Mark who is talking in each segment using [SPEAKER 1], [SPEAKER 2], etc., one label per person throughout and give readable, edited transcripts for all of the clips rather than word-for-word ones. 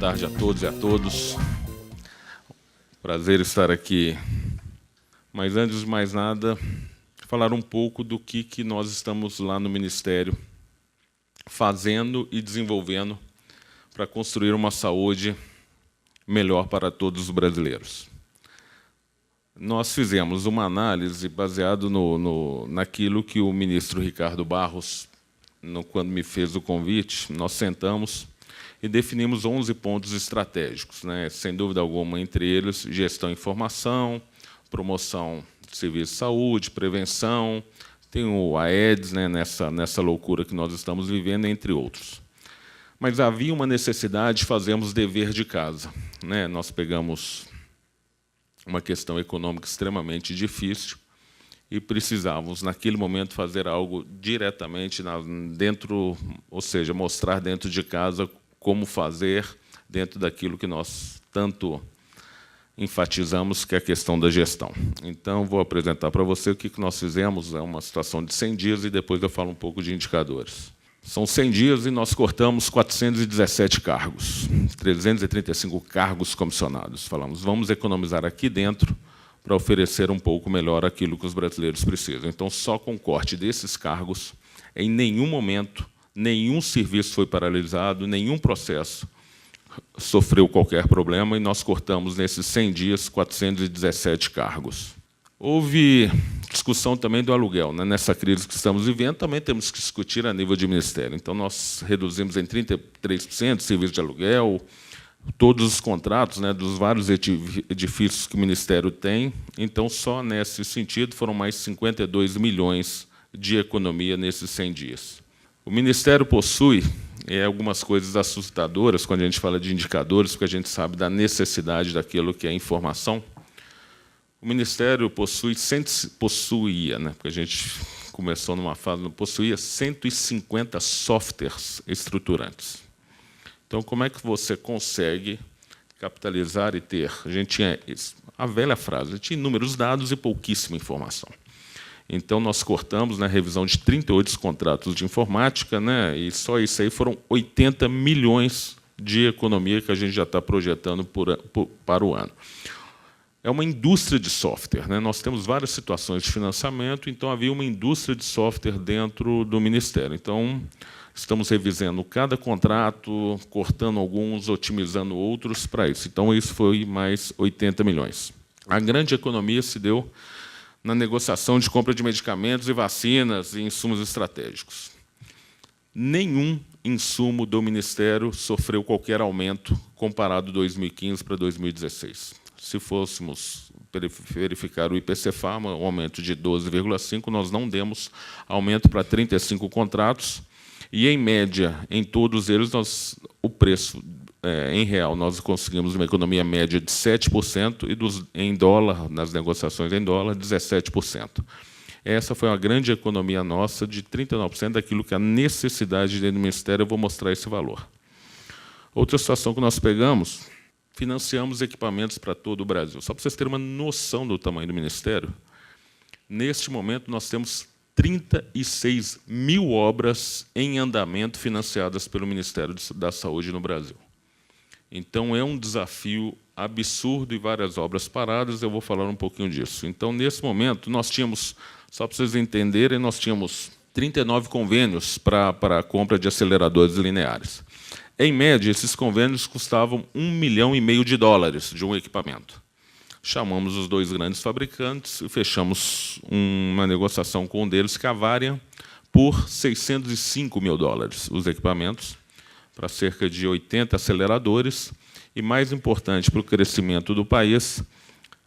[SPEAKER 1] tarde a todos e a todos. Prazer estar aqui. Mas, antes de mais nada, falar um pouco do que nós estamos lá no Ministério fazendo e desenvolvendo para construir uma saúde melhor para todos os brasileiros. Nós fizemos uma análise baseado naquilo que o ministro Ricardo Barros, quando me fez o convite, nós sentamos e definimos 11 pontos estratégicos, né? Sem dúvida alguma, entre eles, gestão e informação, promoção de serviços de saúde, prevenção, tem o Aedes, né, nessa loucura que nós estamos vivendo, entre outros. Mas havia uma necessidade de fazermos dever de casa, né? Nós pegamos uma questão econômica extremamente difícil e precisávamos, naquele momento, fazer algo diretamente dentro, ou seja, mostrar dentro de casa como fazer dentro daquilo que nós tanto enfatizamos, que é a questão da gestão. Então, vou apresentar para você o que nós fizemos. É uma situação de 100 dias e depois eu falo um pouco de indicadores. São 100 dias e nós cortamos 417 cargos, 335 cargos comissionados. Falamos, vamos economizar aqui dentro para oferecer um pouco melhor aquilo que os brasileiros precisam. Então, só com o corte desses cargos, em nenhum momento, nenhum serviço foi paralisado, nenhum processo sofreu qualquer problema, e nós cortamos, nesses 100 dias, 417 cargos. Houve discussão também do aluguel, né? Nessa crise que estamos vivendo, também temos que discutir a nível de ministério. Então, nós reduzimos em 33% o serviço de aluguel, todos os contratos, né, dos vários edifícios que o Ministério tem. Então, só nesse sentido, foram mais 52 milhões de economia nesses 100 dias. O Ministério possui algumas coisas assustadoras quando a gente fala de indicadores, porque a gente sabe da necessidade daquilo que é informação. O Ministério possuía, né, porque a gente começou numa fase, possuía 150 softwares estruturantes. Então, como é que você consegue capitalizar e ter? A gente tinha a velha frase, a gente tinha inúmeros dados e pouquíssima informação. Então, nós cortamos na revisão de 38 contratos de informática, né, e só isso aí foram 80 milhões de economia que a gente já está projetando para o ano. É uma indústria de software, né? Nós temos várias situações de financiamento, então havia uma indústria de software dentro do Ministério. Então, estamos revisando cada contrato, cortando alguns, otimizando outros para isso. Então, isso foi mais 80 milhões. A grande economia se deu na negociação de compra de medicamentos e vacinas e insumos estratégicos. Nenhum insumo do Ministério sofreu qualquer aumento comparado 2015 para 2016. Se fôssemos verificar o IPCFAMA, um aumento de 12,5%, nós não demos aumento para 35 contratos, e, em média, em todos eles, o preço em real, nós conseguimos uma economia média de 7%, e em dólar, nas negociações em dólar, 17%. Essa foi uma grande economia nossa, de 39% daquilo que a necessidade dentro do Ministério. Eu vou mostrar esse valor. Outra situação que nós pegamos, financiamos equipamentos para todo o Brasil. Só para vocês terem uma noção do tamanho do Ministério, neste momento nós temos 36 mil obras em andamento financiadas pelo Ministério da Saúde no Brasil. Então, é um desafio absurdo e várias obras paradas, eu vou falar um pouquinho disso. Então, nesse momento, nós tínhamos, só para vocês entenderem, nós tínhamos 39 convênios para a compra de aceleradores lineares. Em média, esses convênios custavam $1,5 milhão de um equipamento. Chamamos os dois grandes fabricantes e fechamos uma negociação com um deles, que a Varian, por $605 mil, os equipamentos, para cerca de 80 aceleradores. E, mais importante para o crescimento do país,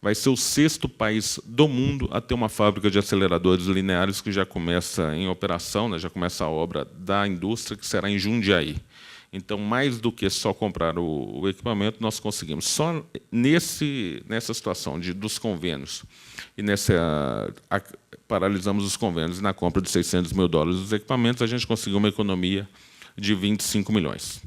[SPEAKER 1] vai ser o 6º país do mundo a ter uma fábrica de aceleradores lineares que já começa em operação, né, já começa a obra da indústria, que será em Jundiaí. Então, mais do que só comprar o equipamento, nós conseguimos. Só nessa situação dos convênios, e paralisamos os convênios, e na compra de $600 mil dos equipamentos, a gente conseguiu uma economia de 25 milhões.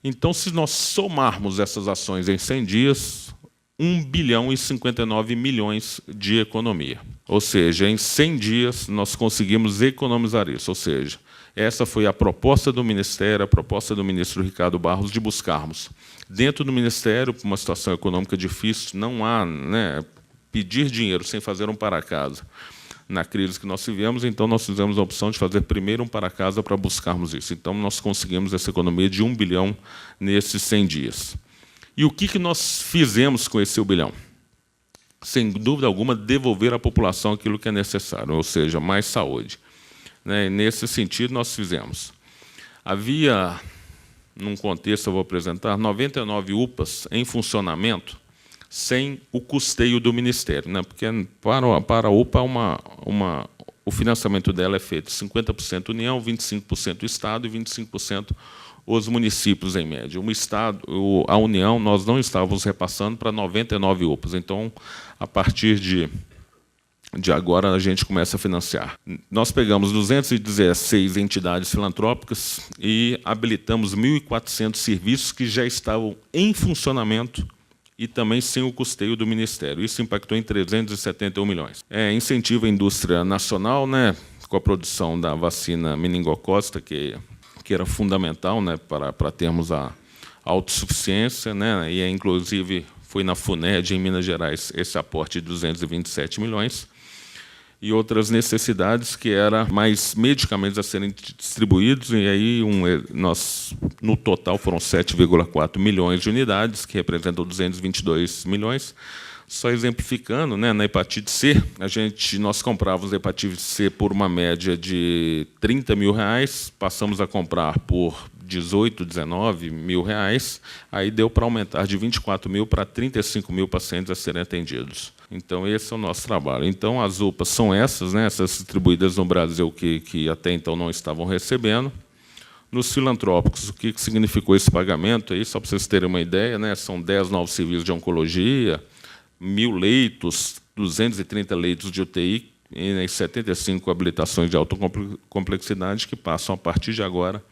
[SPEAKER 1] Então, se nós somarmos essas ações em 100 dias, 1 bilhão e 59 milhões de economia. Ou seja, em 100 dias nós conseguimos economizar isso. Ou seja, essa foi a proposta do Ministério, a proposta do ministro Ricardo Barros, de buscarmos. Dentro do Ministério, por uma situação econômica difícil, não há, né, pedir dinheiro sem fazer um para casa. Na crise que nós tivemos, então nós fizemos a opção de fazer primeiro um para casa para buscarmos isso. Então nós conseguimos essa economia de 1 bilhão nesses 100 dias. E o que nós fizemos com esse 1 bilhão? Sem dúvida alguma, devolver à população aquilo que é necessário, ou seja, mais saúde. Né? Nesse sentido, nós fizemos. Havia, num contexto, eu vou apresentar, 99 UPAs em funcionamento sem o custeio do Ministério. Né? Porque para a UPA, o financiamento dela é feito 50% União, 25% Estado e 25% os municípios, em média. O Estado, a União, nós não estávamos repassando para 99 UPAs. Então, a partir de agora, a gente começa a financiar. Nós pegamos 216 entidades filantrópicas e habilitamos 1.400 serviços que já estavam em funcionamento e também sem o custeio do Ministério. Isso impactou em 371 milhões. Incentivo à indústria nacional, né, com a produção da vacina meningocócica, que era fundamental, né, para termos a autossuficiência, né, e, inclusive, foi na FUNED, em Minas Gerais, esse aporte de 227 milhões, e outras necessidades, que eram mais medicamentos a serem distribuídos, e aí no total foram 7,4 milhões de unidades, que representam 222 milhões. Só exemplificando, né, na hepatite C, nós comprávamos hepatite C por uma média de R$30 mil, passamos a comprar por 18, 19 mil reais, aí deu para aumentar de 24 mil para 35 mil pacientes a serem atendidos. Então, esse é o nosso trabalho. Então, as UPAs são essas, né, essas distribuídas no Brasil que até então não estavam recebendo. Nos filantrópicos, o que significou esse pagamento? Aí, só para vocês terem uma ideia, né, são 10 novos serviços de oncologia, 1.000 leitos, 230 leitos de UTI e 75 habilitações de alta complexidade que passam, a partir de agora,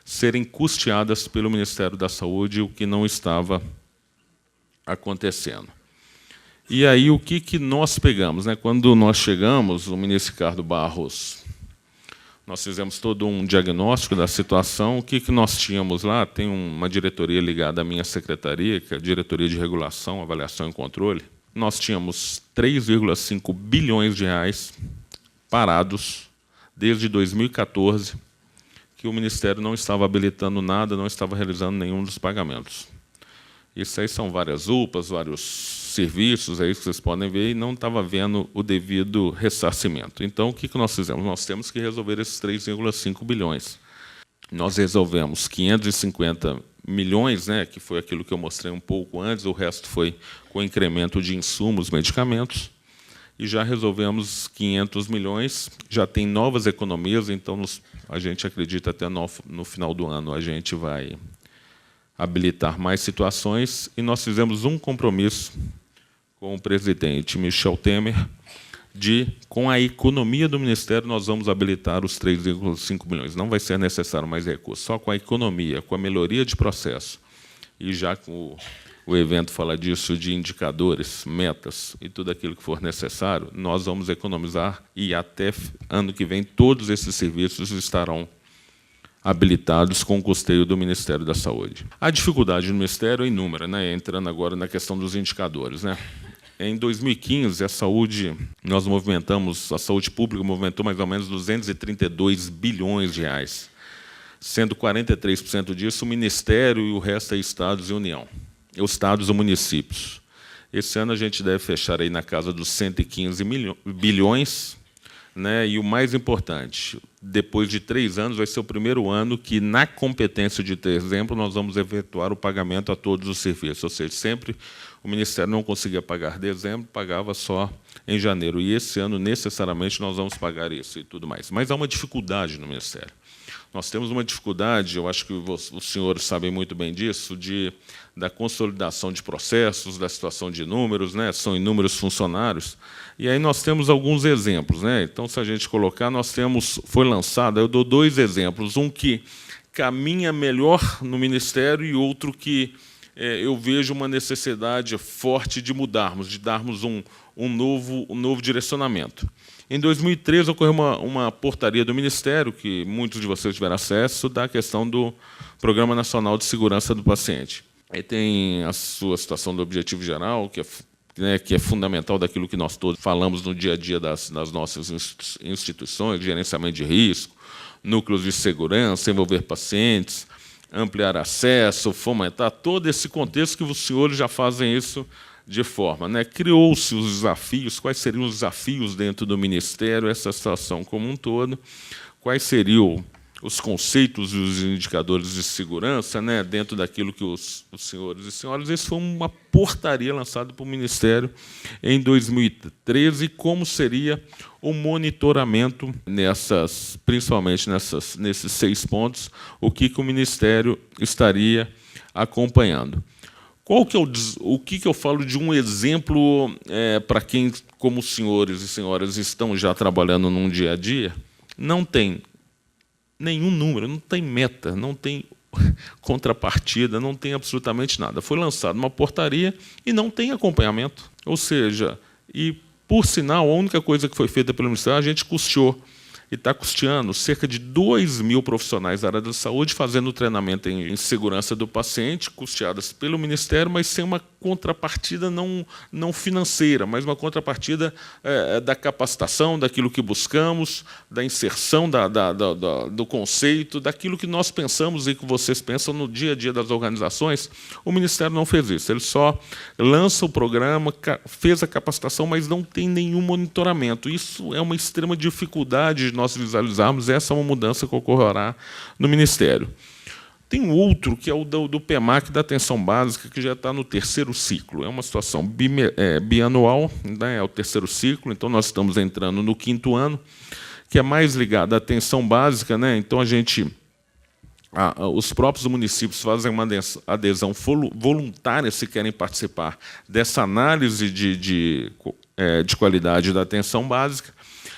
[SPEAKER 1] serem custeadas pelo Ministério da Saúde, o que não estava acontecendo. E aí, o que nós pegamos? Né? Quando nós chegamos, o ministro Ricardo Barros, nós fizemos todo um diagnóstico da situação. O que nós tínhamos lá? Tem uma diretoria ligada à minha secretaria, que é a Diretoria de Regulação, Avaliação e Controle. Nós tínhamos 3,5 bilhões de reais parados desde 2014, que o Ministério não estava habilitando nada, não estava realizando nenhum dos pagamentos. Isso aí são várias UPAs, vários serviços, é isso que vocês podem ver, e não estava havendo o devido ressarcimento. Então, o que nós fizemos? Nós temos que resolver esses 3,5 bilhões. Nós resolvemos 550 milhões, né, que foi aquilo que eu mostrei um pouco antes, o resto foi com incremento de insumos, medicamentos, e já resolvemos 500 milhões, já tem novas economias, então a gente acredita até no final do ano a gente vai habilitar mais situações, e nós fizemos um compromisso com o presidente Michel Temer, com a economia do Ministério, nós vamos habilitar os 3,5 bilhões. Não vai ser necessário mais recursos, só com a economia, com a melhoria de processo, e já com o evento fala disso, de indicadores, metas e tudo aquilo que for necessário, nós vamos economizar, e até ano que vem todos esses serviços estarão habilitados com o custeio do Ministério da Saúde. A dificuldade do Ministério é inúmera, né? Entrando agora na questão dos indicadores, né? Em 2015, a saúde pública movimentou mais ou menos 232 bilhões de reais, sendo 43% disso o Ministério e o resto é Estados e União, os Estados e municípios. Esse ano a gente deve fechar aí na casa dos 115 bilhões, né? E o mais importante, depois de 3 anos, vai ser o primeiro ano que, na competência de dezembro, nós vamos efetuar o pagamento a todos os serviços. Ou seja, sempre o Ministério não conseguia pagar dezembro, pagava só em janeiro. E esse ano, necessariamente, nós vamos pagar isso e tudo mais. Mas há uma dificuldade no Ministério. Nós temos uma dificuldade, eu acho que os senhores sabem muito bem disso, da consolidação de processos, da situação de números, né? São inúmeros funcionários. E aí nós temos alguns exemplos, né? Então, se a gente colocar, foi lançado, eu dou 2 exemplos, um que caminha melhor no Ministério e outro que eu vejo uma necessidade forte de mudarmos, de darmos um novo direcionamento. Em 2013, ocorreu uma portaria do Ministério, que muitos de vocês tiveram acesso, da questão do Programa Nacional de Segurança do Paciente. Aí tem a sua situação do objetivo geral, que é fundamental daquilo que nós todos falamos no dia a dia das nossas instituições, gerenciamento de risco, núcleos de segurança, envolver pacientes, ampliar acesso, fomentar todo esse contexto que os senhores já fazem isso de forma. Criou-se os desafios, quais seriam os desafios dentro do Ministério, essa situação como um todo, quais seriam os conceitos e os indicadores de segurança, dentro daquilo que os senhores e senhoras... Isso foi uma portaria lançada pelo Ministério em 2013, como seria o monitoramento, principalmente nesses 6 pontos, o que o Ministério estaria acompanhando. O que eu falo de um exemplo para quem, como os senhores e senhoras, estão já trabalhando num dia a dia? Não tem nenhum número, não tem meta, não tem contrapartida, não tem absolutamente nada. Foi lançada uma portaria e não tem acompanhamento. Ou seja, por sinal, a única coisa que foi feita pelo Ministério, a gente custeou e está custeando cerca de 2.000 profissionais da área da saúde fazendo treinamento em segurança do paciente, custeadas pelo Ministério, mas sem uma contrapartida não financeira, mas uma contrapartida da capacitação, daquilo que buscamos, da inserção do conceito, daquilo que nós pensamos e que vocês pensam no dia a dia das organizações. O Ministério não fez isso, ele só lança o programa, fez a capacitação, mas não tem nenhum monitoramento. Isso é uma extrema dificuldade de nós visualizarmos. Essa é uma mudança que ocorrerá no Ministério. Tem um outro, que é o do PEMAC, da atenção básica, que já está no 3º ciclo. É uma situação bianual, é o 3º ciclo, então nós estamos entrando no 5º ano, que é mais ligado à atenção básica. Então, os próprios municípios fazem uma adesão voluntária, se querem participar dessa análise de qualidade da atenção básica,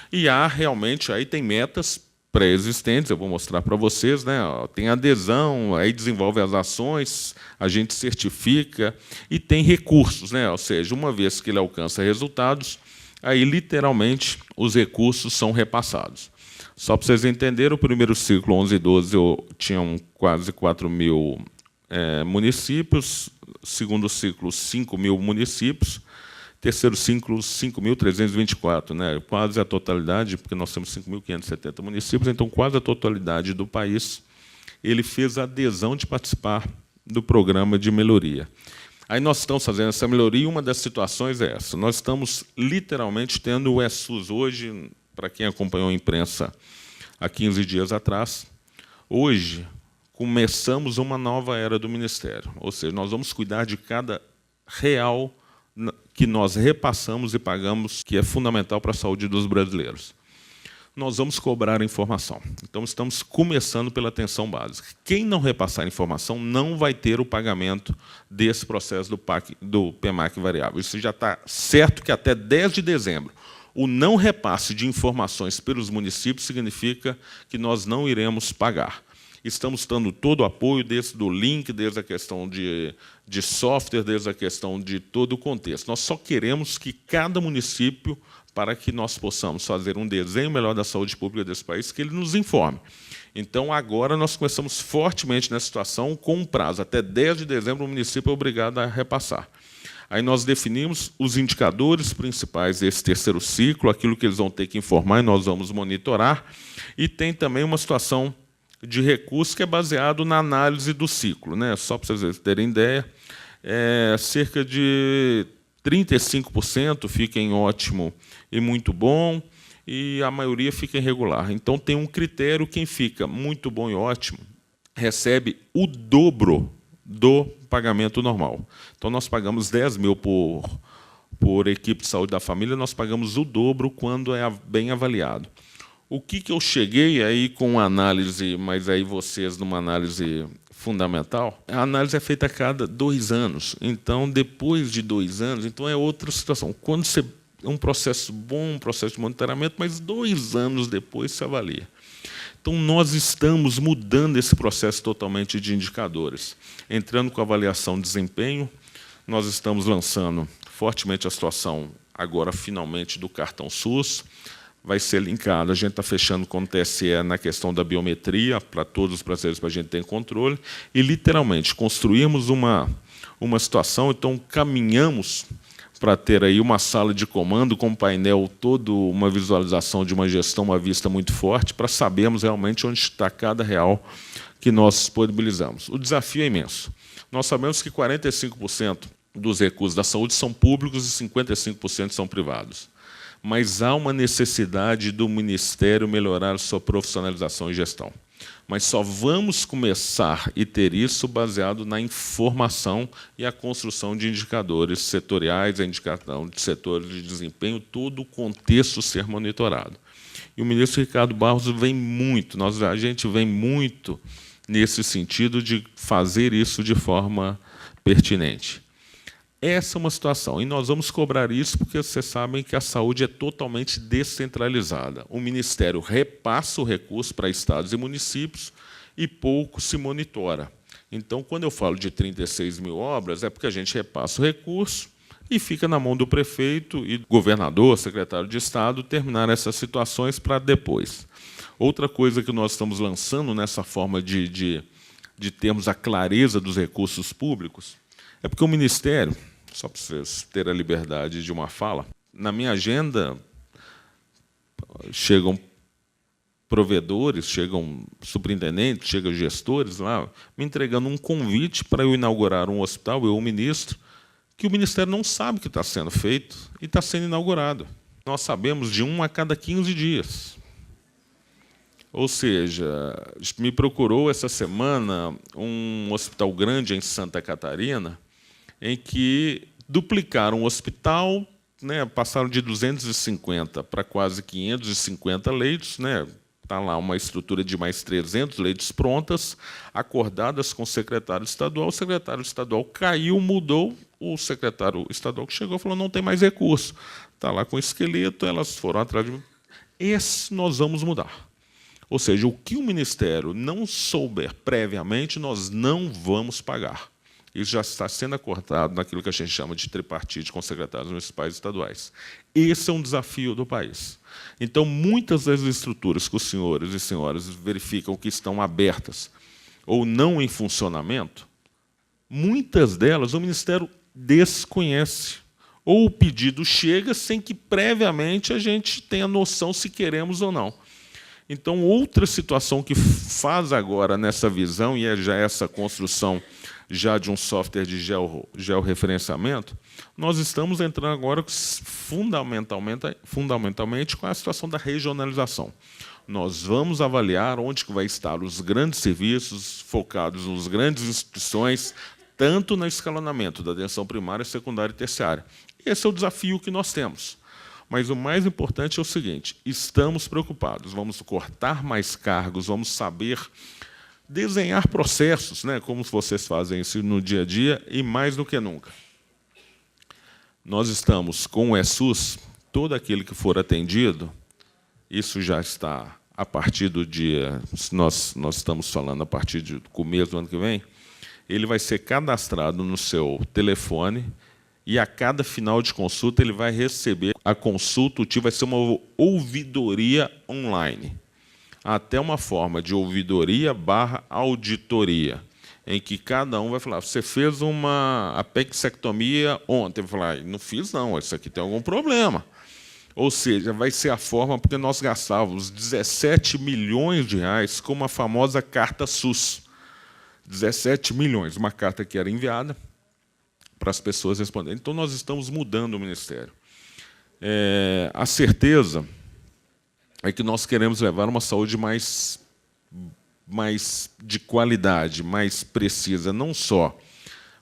[SPEAKER 1] e realmente aí tem metas pré-existentes, eu vou mostrar para vocês, tem adesão, aí desenvolve as ações, a gente certifica e tem recursos, ou seja, uma vez que ele alcança resultados, aí literalmente os recursos são repassados. Só para vocês entenderem, o primeiro ciclo, 11 e 12, tinham quase 4.000 municípios, segundo ciclo, 5.000 municípios, terceiro ciclo, 5.324, quase a totalidade, porque nós temos 5.570 municípios, então quase a totalidade do país, ele fez a adesão de participar do programa de melhoria. Aí nós estamos fazendo essa melhoria, e uma das situações é essa. Nós estamos literalmente tendo o ESUS hoje, para quem acompanhou a imprensa há 15 dias atrás, hoje começamos uma nova era do Ministério, ou seja, nós vamos cuidar de cada real que nós repassamos e pagamos, que é fundamental para a saúde dos brasileiros. Nós vamos cobrar informação. Então, estamos começando pela atenção básica. Quem não repassar informação não vai ter o pagamento desse processo do PEMAC variável. Isso já está certo, que até 10 de dezembro, o não repasse de informações pelos municípios significa que nós não iremos pagar. Estamos dando todo o apoio, desde o link, desde a questão de software, desde a questão de todo o contexto. Nós só queremos que cada município, para que nós possamos fazer um desenho melhor da saúde pública desse país, que ele nos informe. Então, agora, nós começamos fortemente nessa situação, com um prazo. Até 10 de dezembro, o município é obrigado a repassar. Aí nós definimos os indicadores principais desse 3º ciclo, aquilo que eles vão ter que informar, e nós vamos monitorar. E tem também uma situação de recurso que é baseado na análise do ciclo. Só para vocês terem ideia, cerca de 35% fica em ótimo e muito bom, e a maioria fica em regular. Então, tem um critério: quem fica muito bom e ótimo recebe o dobro do pagamento normal. Então, nós pagamos 10 mil por equipe de saúde da família, nós pagamos o dobro quando é bem avaliado. O que eu cheguei aí com análise, mas aí vocês numa análise fundamental, a análise é feita a cada 2 anos. Então, depois de 2 anos, então é outra situação. Quando você um processo bom, um processo de monitoramento, mas 2 anos depois se avalia. Então, nós estamos mudando esse processo totalmente de indicadores. Entrando com a avaliação de desempenho, nós estamos lançando fortemente a situação, agora, finalmente, do cartão SUS. Vai ser linkado, a gente está fechando com o TSE na questão da biometria, para todos os brasileiros, para a gente ter controle, e, literalmente, construímos uma situação, então, caminhamos para ter aí uma sala de comando com um painel, toda uma visualização de uma gestão, uma vista muito forte, para sabermos realmente onde está cada real que nós disponibilizamos. O desafio é imenso. Nós sabemos que 45% dos recursos da saúde são públicos e 55% são privados. Mas há uma necessidade do Ministério melhorar sua profissionalização e gestão. Mas só vamos começar a ter isso baseado na informação e a construção de indicadores setoriais, a indicação de setores de desempenho, todo o contexto ser monitorado. E o ministro Ricardo Barros vem muito, a gente vem muito nesse sentido de fazer isso de forma pertinente. Essa é uma situação, e nós vamos cobrar isso porque vocês sabem que a saúde é totalmente descentralizada. O Ministério repassa o recurso para estados e municípios e pouco se monitora. Então, quando eu falo de 36 mil obras, é porque a gente repassa o recurso e fica na mão do prefeito e do governador, secretário de Estado, terminar essas situações para depois. Outra coisa que nós estamos lançando nessa forma de termos a clareza dos recursos públicos é porque o Ministério, só para vocês terem a liberdade de uma fala, na minha agenda chegam provedores, chegam superintendentes, chegam gestores lá, me entregando um convite para eu inaugurar um hospital, eu, o ministro, que o Ministério não sabe que está sendo feito e está sendo inaugurado. Nós sabemos de 1 a cada 15 dias. Ou seja, me procurou essa semana um hospital grande em Santa Catarina, em que duplicaram o hospital, né, passaram de 250 para quase 550 leitos, né, está lá uma estrutura de mais 300 leitos prontas, acordadas com o secretário estadual caiu, mudou, o secretário estadual que chegou falou, não tem mais recurso, está lá com o esqueleto, elas foram atrás de... Esse nós vamos mudar. Ou seja, o que o Ministério não souber previamente, nós não vamos pagar. Isso já está sendo acordado naquilo que a gente chama de tripartite com secretários municipais e estaduais. Esse é um desafio do país. Então, muitas das estruturas que os senhores e senhoras verificam que estão abertas ou não em funcionamento, muitas delas o Ministério desconhece. Ou o pedido chega sem que previamente a gente tenha noção se queremos ou não. Então, outra situação que faz agora nessa visão, e é já essa construção já de um software de georreferenciamento, nós estamos entrando agora fundamentalmente com a situação da regionalização. Nós vamos avaliar onde que vai estar os grandes serviços focados nas grandes instituições, tanto no escalonamento da atenção primária, secundária e terciária. Esse é o desafio que nós temos. Mas o mais importante é o seguinte, estamos preocupados, vamos cortar mais cargos, vamos saber desenhar processos, né, como vocês fazem isso no dia a dia, e mais do que nunca. Nós estamos com o ESUS, todo aquele que for atendido, isso já está a partir do dia, nós estamos falando a partir do começo do ano que vem, ele vai ser cadastrado no seu telefone, e a cada final de consulta ele vai receber a consulta, vai ser uma ouvidoria online. Até uma forma de ouvidoria / auditoria, em que cada um vai falar, você fez uma apexectomia ontem, eu vou falar, não fiz não, isso aqui tem algum problema. Ou seja, vai ser a forma, porque nós gastávamos 17 milhões de reais com uma famosa carta SUS. 17 milhões, uma carta que era enviada para as pessoas responderem. Então, nós estamos mudando o Ministério. A certeza é que nós queremos levar uma saúde mais de qualidade, mais precisa, não só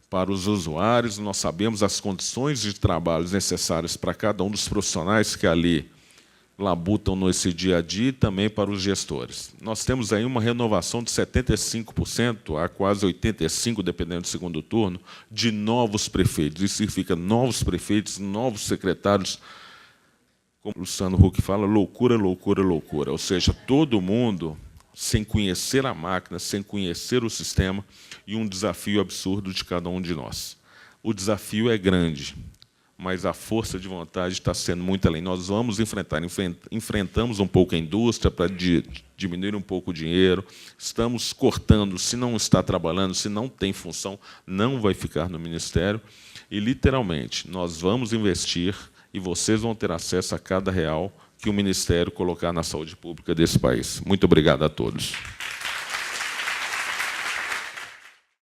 [SPEAKER 1] para os usuários, nós sabemos as condições de trabalho necessárias para cada um dos profissionais que ali labutam nesse dia a dia e também para os gestores. Nós temos aí uma renovação de 75% a quase 85%, dependendo do segundo turno, de novos prefeitos. Isso significa novos prefeitos, novos secretários. Como o Luciano Huck fala, loucura, loucura, loucura. Ou seja, todo mundo sem conhecer a máquina, sem conhecer o sistema, e um desafio absurdo de cada um de nós. O desafio é grande, mas a força de vontade está sendo muito além. Nós vamos enfrentamos um pouco a indústria para diminuir um pouco o dinheiro, estamos cortando, se não está trabalhando, se não tem função, não vai ficar no Ministério, e, literalmente, nós vamos investir e vocês vão ter acesso a cada real que o Ministério colocar na saúde pública desse país. Muito obrigado a todos.